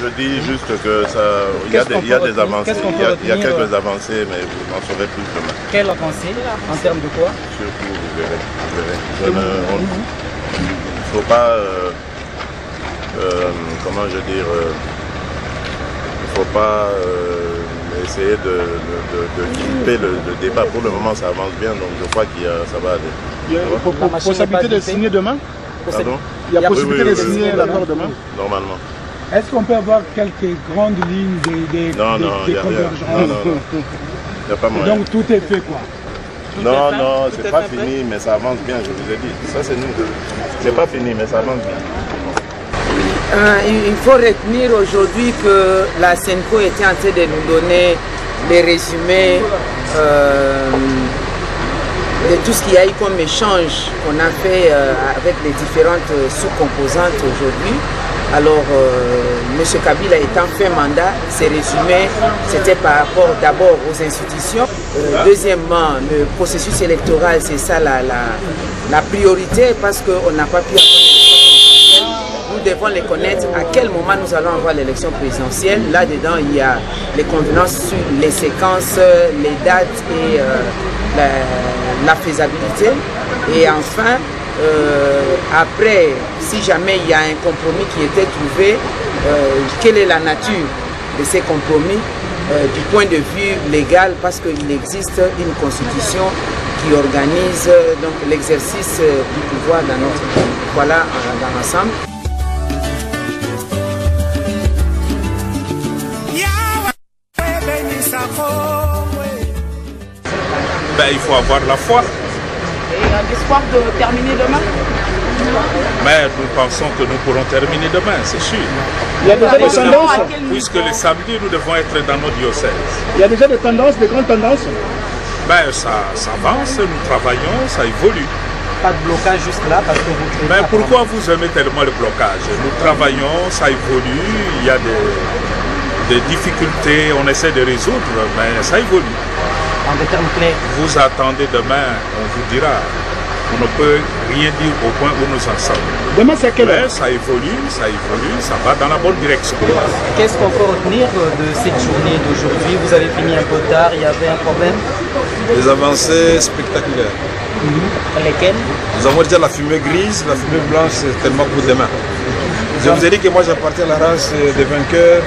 je dis juste que il y a des avancées, il y a quelques avancées, mais vous en saurez plus demain. Quelle avancée? En termes de quoi? Surtout, vous verrez. Il ne faut pas, comment je dire, il ne faut pas essayer de limiter le débat. Pour le moment, ça avance bien, donc je crois que ça va aller. Il y a possibilité de signer demain? Pardon? Il y a possibilité de signer l'accord demain? Normalement. Est-ce qu'on peut avoir quelques grandes lignes des convergences? Non. Il n'y a pas moyen. Donc tout est fait quoi? Non, c'est pas fini, mais ça avance bien, je vous ai dit. Ça, c'est nous. C'est pas fini, mais ça avance bien. Il faut retenir aujourd'hui que la SENCO était en train de nous donner les résumés de tout ce qu'il y a eu comme échange qu'on a fait avec les différentes sous-composantes aujourd'hui. Alors, M. Kabila étant fait mandat, ces résumés, c'était par rapport d'abord aux institutions. Deuxièmement, le processus électoral, c'est ça la priorité parce qu'on n'a pas pu avoir l'élection présidentielle. Nous devons les connaître à quel moment nous allons avoir l'élection présidentielle. Là-dedans, il y a les convenances sur les séquences, les dates et la faisabilité. Et enfin, après, si jamais il y a un compromis qui était trouvé, quelle est la nature de ces compromis du point de vue légal, parce qu'il existe une constitution qui organise donc l'exercice du pouvoir dans notre pays. Voilà dans l'ensemble. Ben, il faut avoir la foi. Et l'espoir de terminer demain? Mais nous pensons que nous pourrons terminer demain, c'est sûr. Il y a déjà des tendances? Puisque les samedis, nous devons être dans nos diocèses. Il y a déjà des tendances, des grandes tendances? Ben, ça avance, nous travaillons, ça évolue. Pas de blocage juste là parce que vous... Mais pourquoi vous aimez tellement le blocage? Nous travaillons, ça évolue, il y a des difficultés, on essaie de résoudre, mais ça évolue. En des termes clairs. Vous attendez demain, on vous dira. On ne peut rien dire au point où nous en sommes. Demain, c'est quelle heure? Mais ça évolue, ça va dans la bonne direction. Qu'est-ce qu'on peut retenir de cette journée d'aujourd'hui? Vous avez fini un peu tard, il y avait un problème? Des avancées spectaculaires. Lesquelles? Nous avons déjà la fumée grise, la fumée blanche, c'est tellement pour demain. Je vous ai dit que moi j'appartiens à la race des vainqueurs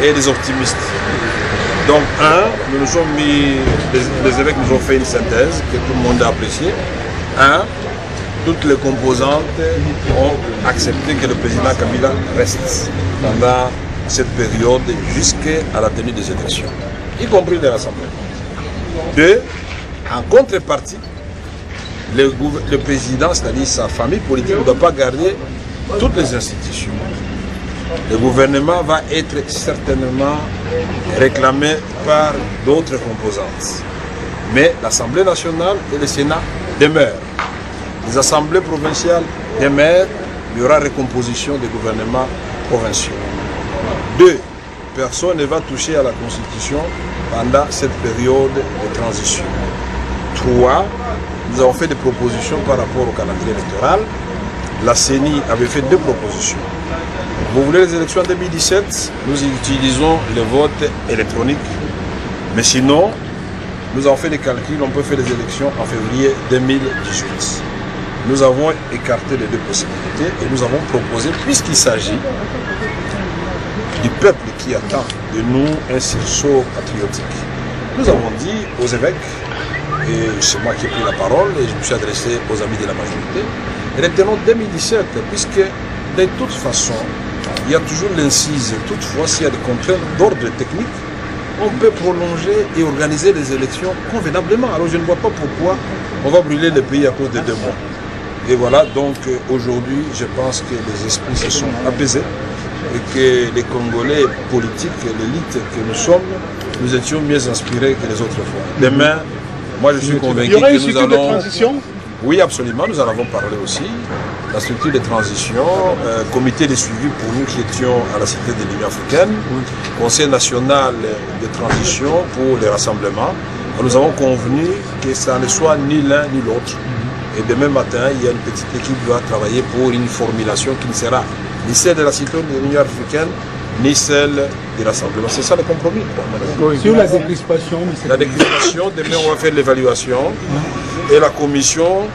et des optimistes. Donc, nous nous sommes mis, les évêques nous ont fait une synthèse que tout le monde a appréciée. Toutes les composantes ont accepté que le président Kabila reste pendant cette période jusqu'à la tenue des élections, y compris les rassemblements. 2, en contrepartie, le président, c'est-à-dire sa famille politique, ne doit pas garder toutes les institutions. Le gouvernement va être certainement réclamé par d'autres composantes. Mais l'Assemblée nationale et le Sénat demeurent. Les assemblées provinciales demeurent. Il y aura recomposition des gouvernements provinciaux. 2, personne ne va toucher à la Constitution pendant cette période de transition. 3, nous avons fait des propositions par rapport au calendrier électoral. La CENI avait fait 2 propositions. Vous voulez les élections en 2017, nous utilisons le vote électronique. Mais sinon, nous avons fait des calculs, on peut faire les élections en février 2018. Nous avons écarté les 2 possibilités et nous avons proposé, puisqu'il s'agit du peuple qui attend de nous un sursaut patriotique, nous avons dit aux évêques, et c'est moi qui ai pris la parole et je me suis adressé aux amis de la majorité, retenons 2017, puisque de toute façon, il y a toujours l'incise. Toutefois, s'il y a des contraintes d'ordre technique, on peut prolonger et organiser les élections convenablement. Alors je ne vois pas pourquoi on va brûler le pays à cause de 2 mois. Et voilà, donc aujourd'hui, je pense que les esprits se sont apaisés et que les Congolais politiques, l'élite que nous sommes, nous étions mieux inspirés que les autres fois. Demain, moi je suis convaincu que nous allons... Il y aura une structure de transition? Oui, absolument, nous en avons parlé aussi. La structure de transition, comité de suivi pour nous qui étions à la Cité de l'Union africaine, conseil national de transition pour les rassemblements. Nous avons convenu que ça ne soit ni l'un ni l'autre. Et demain matin, il y a une petite équipe qui doit travailler pour une formulation qui ne sera ni celle de la Cité de l'Union africaine, ni celle de l'Assemblée. C'est ça le compromis. Sur la décrispation, la décrispation, demain on va faire l'évaluation et la commission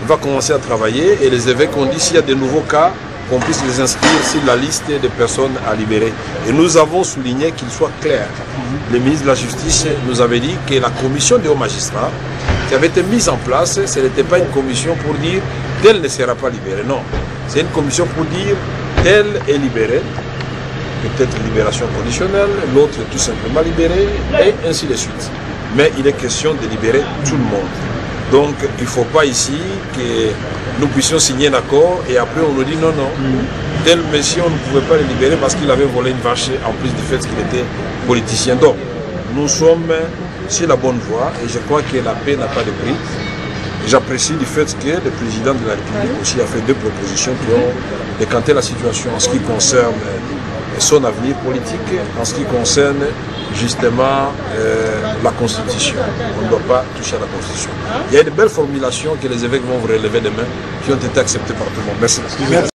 va commencer à travailler et les évêques ont dit s'il y a de nouveaux cas, qu'on puisse les inscrire sur la liste des personnes à libérer. Et nous avons souligné qu'il soit clair. Le ministre de la Justice nous avait dit que la commission des hauts magistrats qui avait été mise en place, ce n'était pas une commission pour dire tel ne sera pas libéré. Non, c'est une commission pour dire tel est libéré, peut-être libération conditionnelle, l'autre tout simplement libéré, et ainsi de suite. Mais il est question de libérer tout le monde. Donc il ne faut pas ici que nous puissions signer un accord et après on nous dit non, non, tel monsieur on ne pouvait pas le libérer parce qu'il avait volé une vache en plus du fait qu'il était politicien. Donc nous sommes sur la bonne voie et je crois que la paix n'a pas de prix. J'apprécie du fait que le président de la République aussi a fait 2 propositions qui ont décanté la situation en ce qui concerne son avenir politique, en ce qui concerne justement la Constitution. On ne doit pas toucher à la Constitution. Il y a de belles formulations que les évêques vont vous relever demain qui ont été acceptées par tout le monde. Merci.